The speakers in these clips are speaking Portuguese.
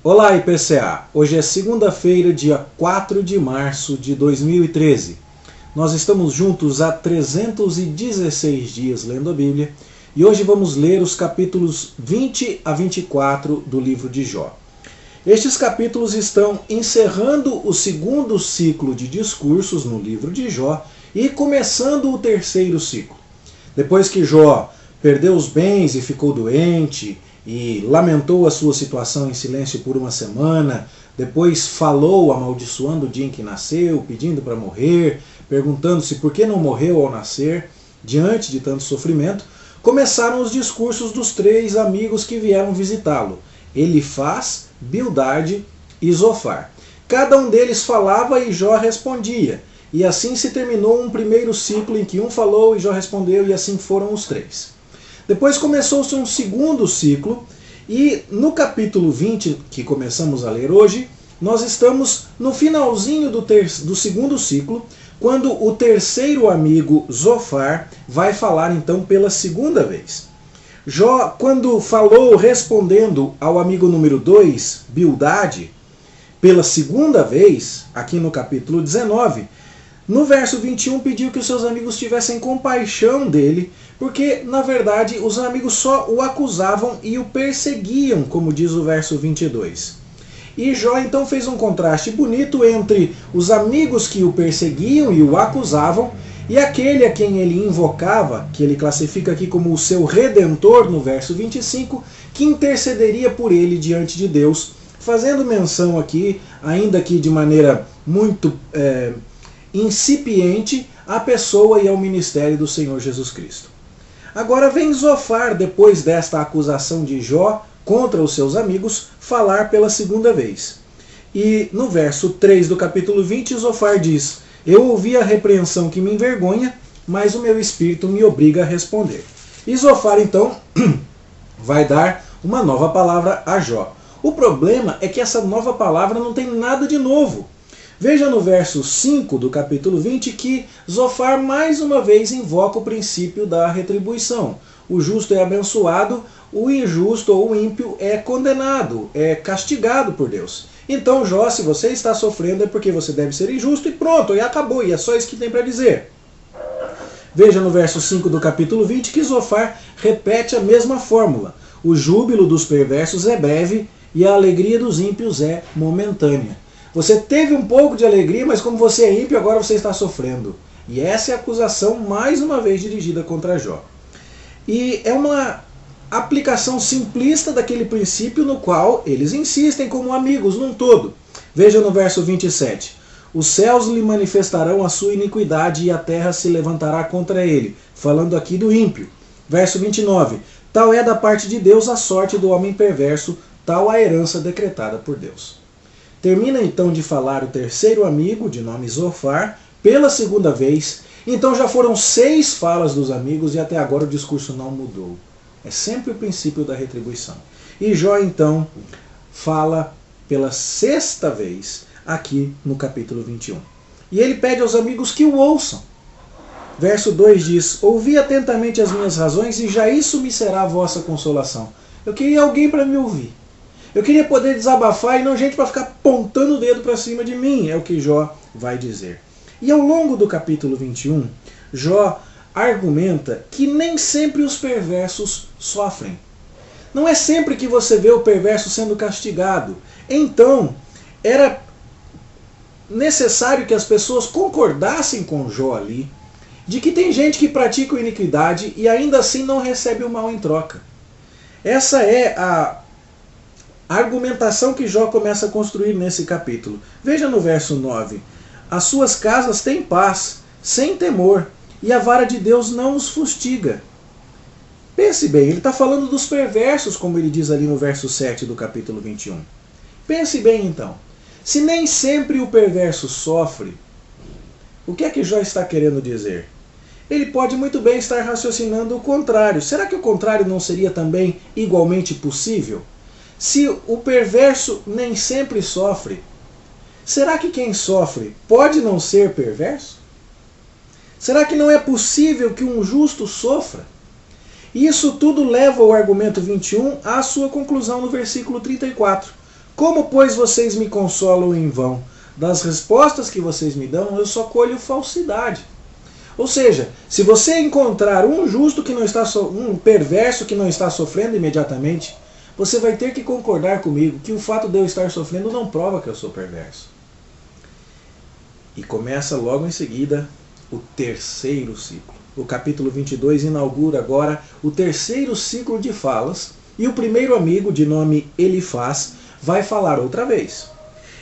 Olá, IPCA! Hoje é segunda-feira, dia 4 de março de 2013. Nós estamos juntos há 316 dias lendo a Bíblia e hoje vamos ler os capítulos 20 a 24 do livro de Jó. Estes capítulos estão encerrando o segundo ciclo de discursos no livro de Jó e começando o terceiro ciclo. Depois que Jó perdeu os bens e ficou doente, e lamentou a sua situação em silêncio por uma semana, depois falou amaldiçoando o dia em que nasceu, pedindo para morrer, perguntando-se por que não morreu ao nascer, diante de tanto sofrimento, começaram os discursos dos três amigos que vieram visitá-lo, Elifaz, Bildade e Zofar. Cada um deles falava e Jó respondia, e assim se terminou um primeiro ciclo em que um falou e Jó respondeu, e assim foram os três. Depois começou-se um segundo ciclo e no capítulo 20, que começamos a ler hoje, nós estamos no finalzinho do segundo ciclo, quando o terceiro amigo, Zofar, vai falar então pela segunda vez. Jó, quando falou respondendo ao amigo número 2, Bildade, pela segunda vez, aqui no capítulo 19, no verso 21 pediu que os seus amigos tivessem compaixão dele, porque, na verdade, os amigos só o acusavam e o perseguiam, como diz o verso 22. E Jó então fez um contraste bonito entre os amigos que o perseguiam e o acusavam, e aquele a quem ele invocava, que ele classifica aqui como o seu redentor, no verso 25, que intercederia por ele diante de Deus, fazendo menção aqui, ainda que de maneira muito incipiente, à pessoa e ao ministério do Senhor Jesus Cristo. Agora vem Zofar, depois desta acusação de Jó contra os seus amigos, falar pela segunda vez. E no verso 3 do capítulo 20, Zofar diz: Eu ouvi a repreensão que me envergonha, mas o meu espírito me obriga a responder. E Zofar então vai dar uma nova palavra a Jó. O problema é que essa nova palavra não tem nada de novo. Veja no verso 5 do capítulo 20 que Zofar mais uma vez invoca o princípio da retribuição. O justo é abençoado, o injusto ou o ímpio é condenado, é castigado por Deus. Então, Jó, se você está sofrendo é porque você deve ser injusto e pronto, e acabou, e é só isso que tem para dizer. Veja no verso 5 do capítulo 20 que Zofar repete a mesma fórmula. O júbilo dos perversos é breve e a alegria dos ímpios é momentânea. Você teve um pouco de alegria, mas como você é ímpio, agora você está sofrendo. E essa é a acusação, mais uma vez, dirigida contra Jó. E é uma aplicação simplista daquele princípio no qual eles insistem como amigos num todo. Veja no verso 27. Os céus lhe manifestarão a sua iniquidade e a terra se levantará contra ele. Falando aqui do ímpio. Verso 29. Tal é da parte de Deus a sorte do homem perverso, tal a herança decretada por Deus. Termina então de falar o terceiro amigo, de nome Zofar, pela segunda vez. Então já foram 6 falas dos amigos e até agora o discurso não mudou. É sempre o princípio da retribuição. E Jó então fala pela 6ª vez aqui no capítulo 21. E ele pede aos amigos que o ouçam. Verso 2 diz: Ouvi atentamente as minhas razões e já isso me será a vossa consolação. Eu queria alguém para me ouvir. Eu queria poder desabafar e não gente para ficar apontando o dedo para cima de mim, é o que Jó vai dizer. E ao longo do capítulo 21, Jó argumenta que nem sempre os perversos sofrem. Não é sempre que você vê o perverso sendo castigado. Então, era necessário que as pessoas concordassem com Jó ali, de que tem gente que pratica iniquidade e ainda assim não recebe o mal em troca. Essa é a argumentação que Jó começa a construir nesse capítulo. Veja no verso 9. As suas casas têm paz, sem temor, e a vara de Deus não os fustiga. Pense bem, ele está falando dos perversos, como ele diz ali no verso 7 do capítulo 21. Pense bem então. Se nem sempre o perverso sofre, o que é que Jó está querendo dizer? Ele pode muito bem estar raciocinando o contrário. Será que o contrário não seria também igualmente possível? Se o perverso nem sempre sofre, será que quem sofre pode não ser perverso? Será que não é possível que um justo sofra? E isso tudo leva o argumento 21 à sua conclusão no versículo 34, Como, pois, vocês me consolam em vão? Das respostas que vocês me dão, eu só colho falsidade. Ou seja, se você encontrar um justo que não está um perverso que não está sofrendo imediatamente, você vai ter que concordar comigo que o fato de eu estar sofrendo não prova que eu sou perverso. E começa logo em seguida o terceiro ciclo. O capítulo 22 inaugura agora o terceiro ciclo de falas, e o primeiro amigo, de nome Elifaz, vai falar outra vez.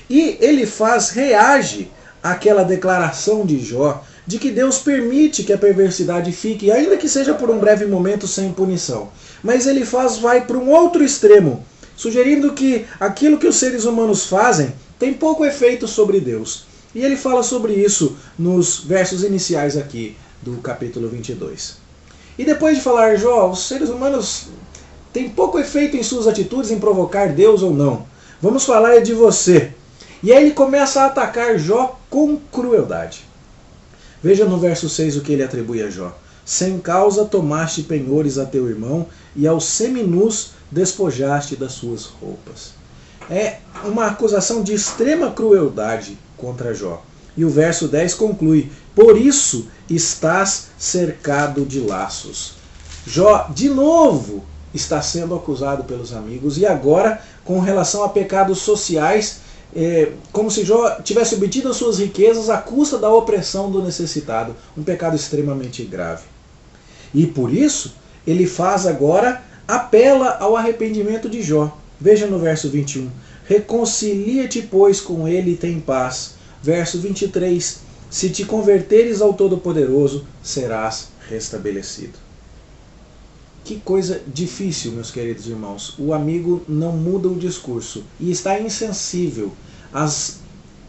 E Elifaz reage àquela declaração de Jó de que Deus permite que a perversidade fique, ainda que seja por um breve momento, sem punição. Mas Elifaz vai para um outro extremo, sugerindo que aquilo que os seres humanos fazem tem pouco efeito sobre Deus. E ele fala sobre isso nos versos iniciais aqui do capítulo 22. E depois de falar, Jó, os seres humanos têm pouco efeito em suas atitudes em provocar Deus ou não. Vamos falar de você. E aí ele começa a atacar Jó com crueldade. Veja no verso 6 o que ele atribui a Jó. Sem causa tomaste penhores a teu irmão, e aos seminus despojaste das suas roupas. É uma acusação de extrema crueldade contra Jó. E o verso 10 conclui: por isso estás cercado de laços. Jó, de novo, está sendo acusado pelos amigos, e agora com relação a pecados sociais, como se Jó tivesse obtido as suas riquezas à custa da opressão do necessitado, um pecado extremamente grave. E por isso, ele faz agora, apela ao arrependimento de Jó. Veja no verso 21, reconcilia-te, pois, com ele e tem paz. Verso 23, se te converteres ao Todo-Poderoso, serás restabelecido. Que coisa difícil, meus queridos irmãos. O amigo não muda o discurso e está insensível às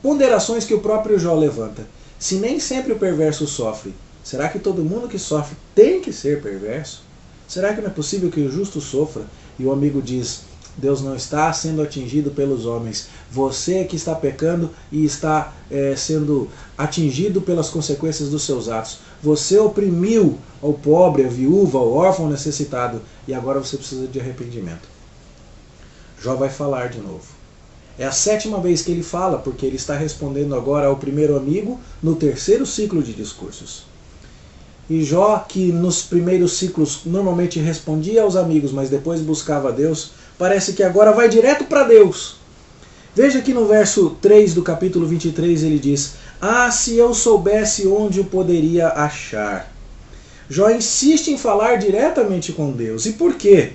ponderações que o próprio Jó levanta. Se nem sempre o perverso sofre, será que todo mundo que sofre tem que ser perverso? Será que não é possível que o justo sofra? E o amigo diz, Deus não está sendo atingido pelos homens. Você é que está pecando e está sendo atingido pelas consequências dos seus atos. Você oprimiu ao pobre, a viúva, ao órfão necessitado, e agora você precisa de arrependimento. Jó vai falar de novo. É a 7ª vez que ele fala, porque ele está respondendo agora ao primeiro amigo no terceiro ciclo de discursos. E Jó, que nos primeiros ciclos normalmente respondia aos amigos, mas depois buscava a Deus, parece que agora vai direto para Deus. Veja que no verso 3 do capítulo 23 ele diz, ah, se eu soubesse onde o poderia achar. Jó insiste em falar diretamente com Deus. E por quê?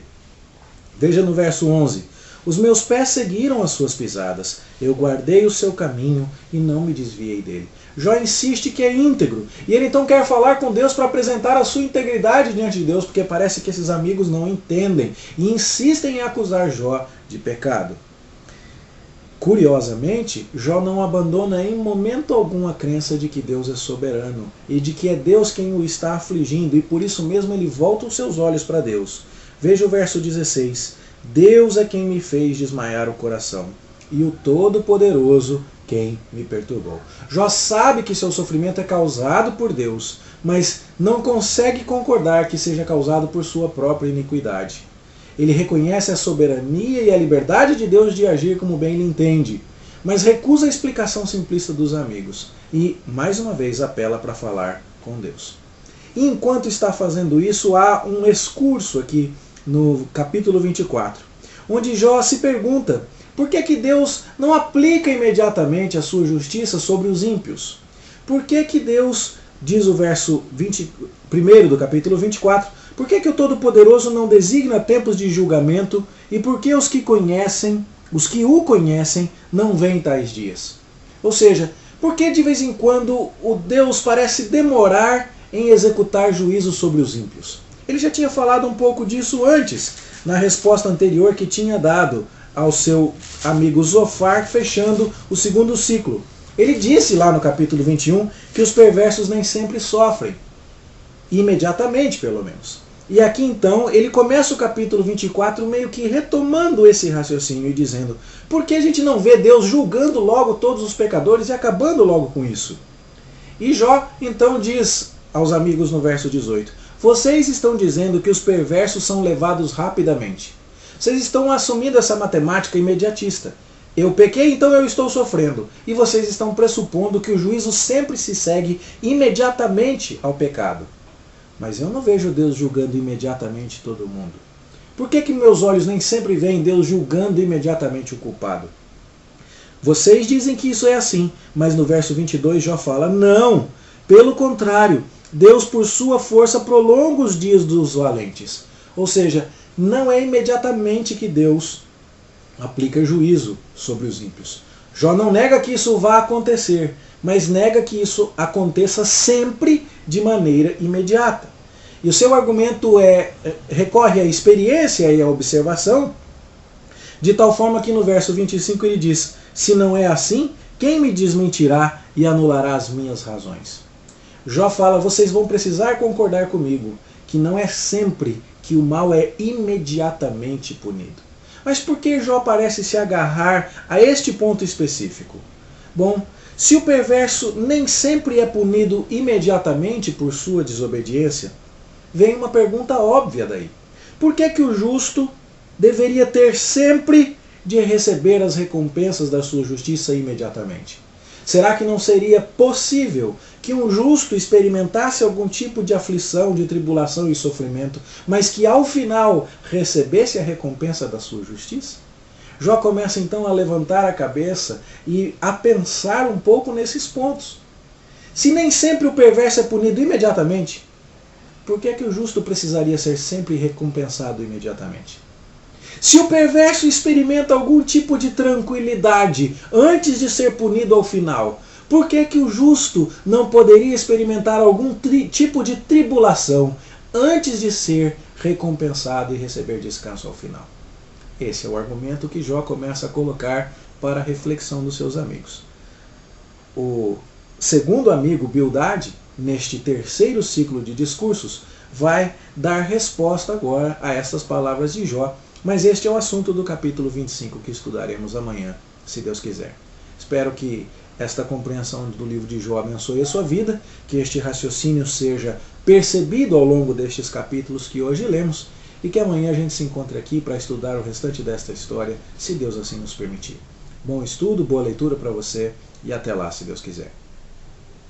Veja no verso 11, os meus pés seguiram as suas pisadas, eu guardei o seu caminho e não me desviei dele. Jó insiste que é íntegro, e ele então quer falar com Deus para apresentar a sua integridade diante de Deus, porque parece que esses amigos não entendem e insistem em acusar Jó de pecado. Curiosamente, Jó não abandona em momento algum a crença de que Deus é soberano e de que é Deus quem o está afligindo, e por isso mesmo ele volta os seus olhos para Deus. Veja o verso 16. Deus é quem me fez desmaiar o coração, e o Todo-Poderoso quem me perturbou. Jó sabe que seu sofrimento é causado por Deus, mas não consegue concordar que seja causado por sua própria iniquidade. Ele reconhece a soberania e a liberdade de Deus de agir como bem ele entende, mas recusa a explicação simplista dos amigos e, mais uma vez, apela para falar com Deus. E enquanto está fazendo isso, há um excurso aqui no capítulo 24, onde Jó se pergunta por que Deus não aplica imediatamente a sua justiça sobre os ímpios? Por que Deus, diz o verso 1 do capítulo 24, por que o Todo-Poderoso não designa tempos de julgamento e por que os que o conhecem, não veem tais dias? Ou seja, por que de vez em quando o Deus parece demorar em executar juízo sobre os ímpios? Ele já tinha falado um pouco disso antes, na resposta anterior que tinha dado ao seu amigo Zofar, fechando o segundo ciclo. Ele disse lá no capítulo 21 que os perversos nem sempre sofrem, imediatamente pelo menos. E aqui então ele começa o capítulo 24 meio que retomando esse raciocínio e dizendo, por que a gente não vê Deus julgando logo todos os pecadores e acabando logo com isso? E Jó então diz aos amigos no verso 18, vocês estão dizendo que os perversos são levados rapidamente. Vocês estão assumindo essa matemática imediatista. Eu pequei, então eu estou sofrendo. E vocês estão pressupondo que o juízo sempre se segue imediatamente ao pecado. Mas eu não vejo Deus julgando imediatamente todo mundo. Por que meus olhos nem sempre veem Deus julgando imediatamente o culpado? Vocês dizem que isso é assim, mas no verso 22 Jó fala, não, pelo contrário, Deus por sua força prolonga os dias dos valentes. Ou seja, não é imediatamente que Deus aplica juízo sobre os ímpios. Jó não nega que isso vá acontecer, mas nega que isso aconteça sempre de maneira imediata. E o seu argumento recorre à experiência e à observação, de tal forma que no verso 25 ele diz, se não é assim, quem me desmentirá e anulará as minhas razões? Jó fala, vocês vão precisar concordar comigo, que não é sempre que o mal é imediatamente punido. Mas por que Jó parece se agarrar a este ponto específico? Bom, se o perverso nem sempre é punido imediatamente por sua desobediência, vem uma pergunta óbvia daí. Por que o justo deveria ter sempre de receber as recompensas da sua justiça imediatamente? Será que não seria possível que um justo experimentasse algum tipo de aflição, de tribulação e sofrimento, mas que ao final recebesse a recompensa da sua justiça? Jó começa então a levantar a cabeça e a pensar um pouco nesses pontos. Se nem sempre o perverso é punido imediatamente, por que o justo precisaria ser sempre recompensado imediatamente? Se o perverso experimenta algum tipo de tranquilidade antes de ser punido ao final, por que o justo não poderia experimentar algum tipo de tribulação antes de ser recompensado e receber descanso ao final? Esse é o argumento que Jó começa a colocar para a reflexão dos seus amigos. O segundo amigo, Bildade, neste terceiro ciclo de discursos, vai dar resposta agora a essas palavras de Jó. Mas este é o assunto do capítulo 25 que estudaremos amanhã, se Deus quiser. Espero que esta compreensão do livro de Jó abençoe a sua vida, que este raciocínio seja percebido ao longo destes capítulos que hoje lemos e que amanhã a gente se encontre aqui para estudar o restante desta história, se Deus assim nos permitir. Bom estudo, boa leitura para você e até lá, se Deus quiser.